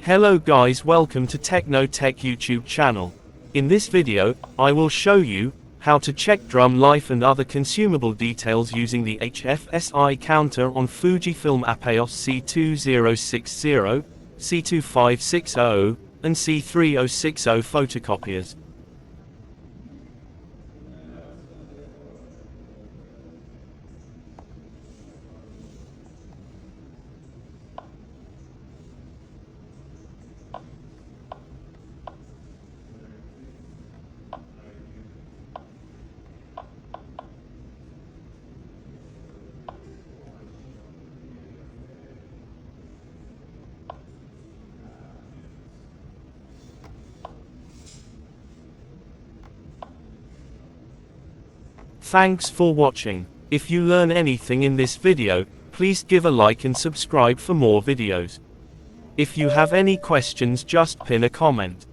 Hello guys, welcome to Techno Tech YouTube channel. In this video, I will show you how to check drum life and other consumable details using the HFSI Counter on Fujifilm Apeos C2060, C2560, and C3060 photocopiers. Thanks for watching. If you learn anything in this video, please give a like and subscribe for more videos. If you have any questions, just pin a comment.